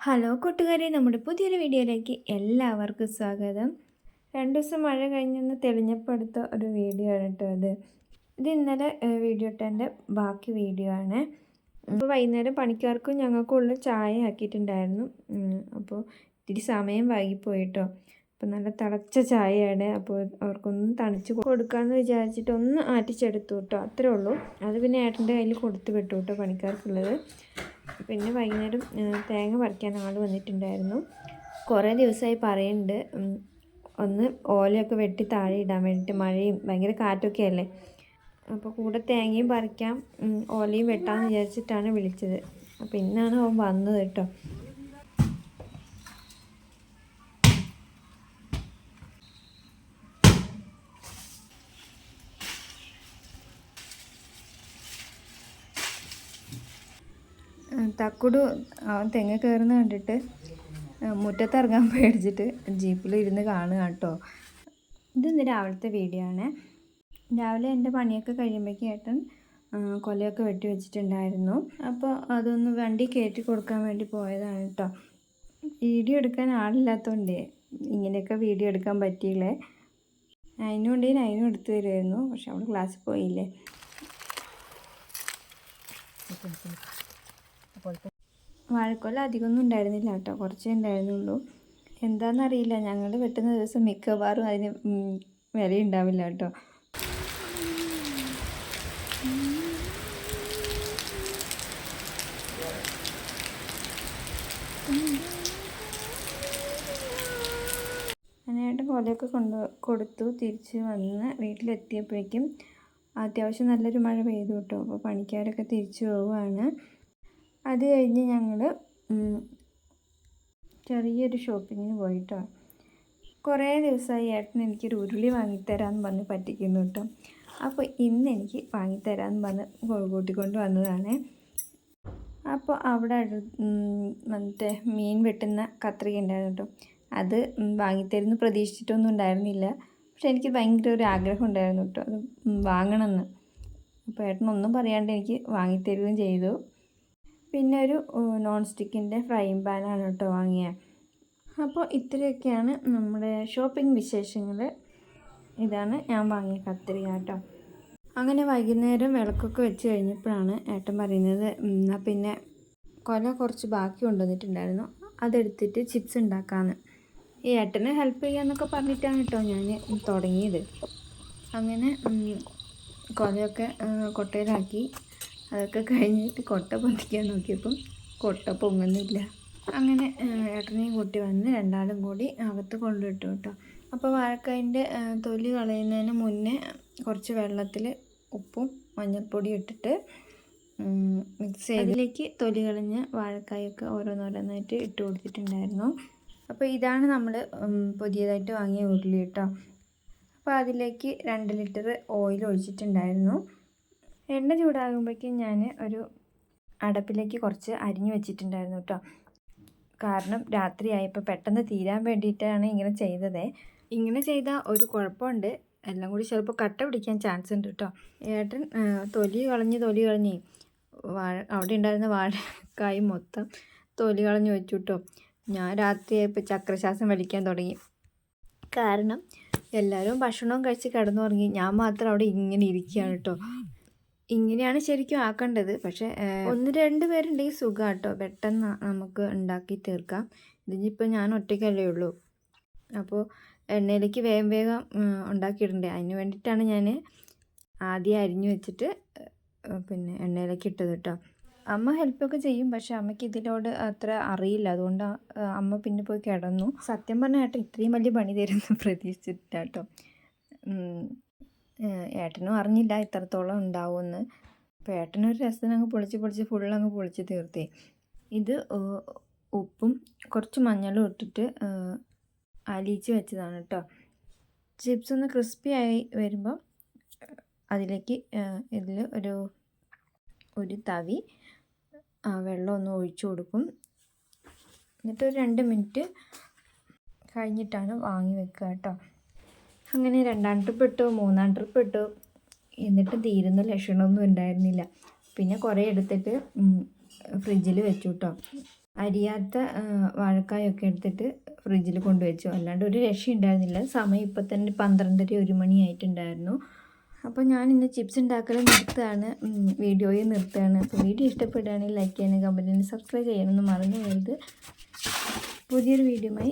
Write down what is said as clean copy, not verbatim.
Hello കൂട്ടുകാരെ, നമ്മുടെ പുതിയൊരു വീഡിയോയിലേക്ക് എല്ലാവർക്കും സ്വാഗതം. 2 ദിവസം മഴ കഴിഞ്ഞൊന്ന് തെളിഞ്ഞപ്പോൾ എടുത്ത ഒരു വീഡിയോ ആണ് കേട്ടോ ഇത് ഇന്നലെ വീഡിയോ ഇട്ടതിൻ്റെ ബാക്കി വീഡിയോ ആണ്. അപ്പോൾ വൈകുന്നേരം പണിക്കാർക്കും ഞങ്ങൾക്കും ഉള്ള ചായ ആക്കിയിട്ടുണ്ടായിരുന്നു. അപ്പോൾ ഇത്തിരി സമയം വൈകിപ്പോയിട്ടോ. അപ്പോൾ നല്ല തിളച്ച ചായയാണ്. അപ്പോൾ അവർക്കൊന്ന് തണിച്ച് കൊടുക്കാമെന്ന് വിചാരിച്ചിട്ട് ഒന്ന് ആറ്റിച്ചെടുത്തു കേട്ടോ, അത്രേ ഉള്ളൂ. അത് പിന്നെ ഏട്ടൻ്റെ കയ്യിൽ കൊടുത്ത് വിട്ടു കേട്ടോ, പണിക്കാർക്കുള്ളത്. പിന്നെ വൈകുന്നേരം തേങ്ങ പറിക്കാൻ ആൾ വന്നിട്ടുണ്ടായിരുന്നു. കുറേ ദിവസമായി പറയുന്നുണ്ട് ഒന്ന് ഓലയൊക്കെ വെട്ടി താഴെ ഇടാൻ വേണ്ടിയിട്ട്. മഴയും ഭയങ്കര കാറ്റൊക്കെ അല്ലേ, അപ്പോൾ കൂടെ തേങ്ങയും പറിക്കാം ഓലയും വെട്ടാമെന്ന് വിചാരിച്ചിട്ടാണ് വിളിച്ചത്. അപ്പോൾ ഇന്നാണ് അവൻ വന്നത് കേട്ടോ. തക്കുടു അവൻ തെങ്ങ് കയറുന്ന കണ്ടിട്ട് മുറ്റത്തിറങ്ങാൻ പേടിച്ചിട്ട് ജീപ്പിൽ ഇരുന്ന് കാണുക കേട്ടോ. ഇന്ന് രാവിലത്തെ വീഡിയോ ആണ്. രാവിലെ എൻ്റെ പണിയൊക്കെ കഴിയുമ്പോഴേക്കും ഏട്ടൻ കൊലയൊക്കെ വെട്ടി വെച്ചിട്ടുണ്ടായിരുന്നു. അപ്പോൾ അതൊന്ന് വണ്ടി കയറ്റി കൊടുക്കാൻ വേണ്ടി പോയതാണ് കേട്ടോ. വീഡിയോ എടുക്കാൻ ആളില്ലാത്തതുകൊണ്ട് ഇങ്ങനെയൊക്കെ വീഡിയോ എടുക്കാൻ പറ്റിയില്ലേ. അതിനും എടുത്തു തരുമായിരുന്നു, പക്ഷെ അവൾ ക്ലാസ്സിൽ പോയില്ലേ. വാഴക്കൊല അധികമൊന്നും ഉണ്ടായിരുന്നില്ല കേട്ടോ, കുറച്ചേ ഉണ്ടായിരുന്നുള്ളൂ. എന്താണെന്നറിയില്ല, ഞങ്ങൾ വെട്ടുന്ന ദിവസം മിക്കവാറും അതിന് വിലയുണ്ടാവില്ല കേട്ടോ. അങ്ങനെയായിട്ട് കൊലയൊക്കെ കൊടുത്തു തിരിച്ച് വന്ന് വീട്ടിലെത്തിയപ്പോഴേക്കും അത്യാവശ്യം നല്ലൊരു മഴ പെയ്തു കേട്ടോ. അപ്പോൾ പണിക്കാരൊക്കെ തിരിച്ചു പോവുകയാണ്. അത് കഴിഞ്ഞ് ഞങ്ങൾ ചെറിയൊരു ഷോപ്പിങ്ങിന് പോയിട്ടോ. കുറേ ദിവസമായി ഏട്ടൻ എനിക്കൊരു ഉരുളി വാങ്ങിത്തരാമെന്ന് പറഞ്ഞ് പറ്റിക്കുന്നു കേട്ടോ. അപ്പോൾ ഇന്ന് എനിക്ക് വാങ്ങിത്തരാമെന്ന് പറഞ്ഞ് കൂട്ടിക്കൊണ്ട് വന്നതാണ്. അപ്പോൾ അവിടെ മറ്റേ മീൻ വെട്ടുന്ന കത്രിക ഉണ്ടായിരുന്നു കേട്ടോ. അത് വാങ്ങിത്തരുമെന്ന് പ്രതീക്ഷിച്ചിട്ടൊന്നും ഉണ്ടായിരുന്നില്ല, പക്ഷെ എനിക്ക് ഭയങ്കര ഒരു ആഗ്രഹം ഉണ്ടായിരുന്നു കേട്ടോ അത് വാങ്ങണമെന്ന്. അപ്പോൾ ഏട്ടനൊന്നും പറയാണ്ട് എനിക്ക് വാങ്ങിത്തരുകയും ചെയ്തു. പിന്നെ ഒരു നോൺ സ്റ്റിക്കിൻ്റെ ഫ്രൈയിങ് പാനാണ് കേട്ടോ വാങ്ങിയത്. അപ്പോൾ ഇത്രയൊക്കെയാണ് നമ്മുടെ ഷോപ്പിംഗ് വിശേഷങ്ങൾ. ഇതാണ് ഞാൻ വാങ്ങിയ കത്രിക കേട്ടോ. അങ്ങനെ വൈകുന്നേരം വിളക്കൊക്കെ വെച്ച് കഴിഞ്ഞപ്പോഴാണ് ഏട്ടൻ പറയുന്നത് പിന്നെ കൊല കുറച്ച് ബാക്കി കൊണ്ടുവന്നിട്ടുണ്ടായിരുന്നു, അതെടുത്തിട്ട് ചിപ്സ് ഉണ്ടാക്കാമെന്ന്. ഈ ഏട്ടനെ ഹെൽപ്പ് ചെയ്യാമെന്നൊക്കെ പറഞ്ഞിട്ടാണ് കേട്ടോ ഞാൻ തുടങ്ങിയത്. അങ്ങനെ കൊലയൊക്കെ കൊട്ടയിലാക്കി അതൊക്കെ കഴിഞ്ഞിട്ട് കൊട്ട പൊന്തിക്കാൻ നോക്കിയപ്പം കൊട്ട പൊങ്ങുന്നില്ല. അങ്ങനെ ഏട്ടനെയും കൂട്ടി വന്ന് രണ്ടാളും കൂടി അകത്ത് കൊണ്ടുവിട്ടു കേട്ടോ. അപ്പോൾ വാഴക്കായൻ്റെ തൊലി കളയുന്നതിന് മുന്നേ കുറച്ച് വെള്ളത്തിൽ ഉപ്പും മഞ്ഞൾപ്പൊടിയും ഇട്ടിട്ട് മിക്സ് ചെയ്ത് അതിലേക്ക് തൊലി കളഞ്ഞ് വാഴക്കായൊക്കെ ഓരോന്നോരോന്നായിട്ട് ഇട്ട് കൊടുത്തിട്ടുണ്ടായിരുന്നു. അപ്പോൾ ഇതാണ് നമ്മൾ പുതിയതായിട്ട് വാങ്ങിയ ഉരുളി കേട്ടോ. അപ്പോൾ അതിലേക്ക് 2 ലിറ്റർ ഓയിൽ ഒഴിച്ചിട്ടുണ്ടായിരുന്നു. എണ്ണ ചൂടാകുമ്പോഴേക്കും ഞാൻ ഒരു അടപ്പിലേക്ക് കുറച്ച് അരിഞ്ഞു വെച്ചിട്ടുണ്ടായിരുന്നു കേട്ടോ. കാരണം രാത്രിയായപ്പോൾ പെട്ടെന്ന് തീരാൻ വേണ്ടിയിട്ടാണ് ഇങ്ങനെ ചെയ്തത്. ഇങ്ങനെ ചെയ്താൽ ഒരു കുഴപ്പമുണ്ട്, എല്ലാം കൂടി ചിലപ്പോൾ കട്ട പിടിക്കാൻ ചാൻസ് ഉണ്ട് കേട്ടോ. ഏട്ടൻ തൊലി കളഞ്ഞ് അവിടെ ഉണ്ടായിരുന്ന വാഴക്കായ് മൊത്തം തൊലി കളഞ്ഞ് വെച്ചു കേട്ടോ. ഞാൻ രാത്രിയായപ്പോൾ ചക്രശ്വാസം വലിക്കാൻ തുടങ്ങി. കാരണം എല്ലാവരും ഭക്ഷണവും കഴിച്ച് കിടന്നുറങ്ങി, ഞാൻ മാത്രം അവിടെ ഇങ്ങനെ ഇരിക്കുകയാണ് കേട്ടോ. ഇങ്ങനെയാണ് ശരിക്കും ആക്കേണ്ടത്, പക്ഷേ 1-2 പേരുണ്ടെങ്കിൽ സുഖം കേട്ടോ, പെട്ടെന്ന് നമുക്ക് ഉണ്ടാക്കി തീർക്കാം. ഇതിനിപ്പോൾ ഞാൻ ഒറ്റയ്ക്കല്ലേ ഉള്ളൂ. അപ്പോൾ എണ്ണയിലേക്ക് വേഗം ഉണ്ടാക്കിയിടണ്ടേ, അതിന് വേണ്ടിയിട്ടാണ് ഞാൻ ആദ്യം അരിഞ്ഞു വെച്ചിട്ട് പിന്നെ എണ്ണയിലേക്ക് ഇട്ടത് കേട്ടോ. അമ്മ ഹെൽപ്പൊക്കെ ചെയ്യും, പക്ഷെ അമ്മയ്ക്ക് ഇതിനോട് അത്ര അറിയില്ല, അതുകൊണ്ട് അമ്മ പിന്നെ പോയി കിടന്നു. സത്യം പറഞ്ഞാൽ ഏട്ടൻ ഇത്രയും വലിയ പണി തരുമെന്ന് പ്രതീക്ഷിച്ചിട്ടില്ല കേട്ടോ. ഏട്ടനും അറിഞ്ഞില്ല ഇത്രത്തോളം ഉണ്ടാവുമെന്ന്. അപ്പോൾ ഏട്ടനൊരു രസത്തിന് അങ്ങ് ഫുള്ളങ്ങ് പൊളിച്ച് തീർത്തേ. ഇത് ഉപ്പും കുറച്ച് മഞ്ഞളും ഇട്ടിട്ട് അലിയിച്ച് വെച്ചതാണ് കേട്ടോ. ചിപ്സ് ഒന്ന് ക്രിസ്പി ആയി വരുമ്പോൾ അതിലേക്ക് ഇതിൽ ഒരു തവി വെള്ളം ഒന്ന് ഒഴിച്ചു കൊടുക്കും. എന്നിട്ട് ഒരു 2 മിനിറ്റ് കഴിഞ്ഞിട്ടാണ് വാങ്ങി വെക്കുക കേട്ടോ. അങ്ങനെ 2ാം ട്രിപ്പ് ഇട്ടു, 3ാം ട്രിപ്പ് ഇട്ടു, എന്നിട്ട് തീരുന്ന ലക്ഷണമൊന്നും ഉണ്ടായിരുന്നില്ല. പിന്നെ കുറേ എടുത്തിട്ട് ഫ്രിഡ്ജിൽ വെച്ചു കേട്ടോ. അരിയാത്ത വാഴക്കായൊക്കെ എടുത്തിട്ട് ഫ്രിഡ്ജിൽ കൊണ്ടുവച്ചു. അല്ലാണ്ട് ഒരു രക്ഷയുണ്ടായിരുന്നില്ല. സമയം ഇപ്പം തന്നെ 12:30 1 മണിയായിട്ടുണ്ടായിരുന്നു. അപ്പോൾ ഞാൻ ഇന്ന് ചിപ്സ് ഉണ്ടാക്കൽ നിർത്തുകയാണ്, വീഡിയോയിൽ നിർത്തുകയാണ്. അപ്പോൾ വീഡിയോ ഇഷ്ടപ്പെടുകയാണെങ്കിൽ ലൈക്ക് ചെയ്യാനും കമൻറ്റ് ചെയ്യാനും സബ്സ്ക്രൈബ് ചെയ്യാനൊന്നും മറന്നു പോകരുത്. പുതിയൊരു വീഡിയോയുമായി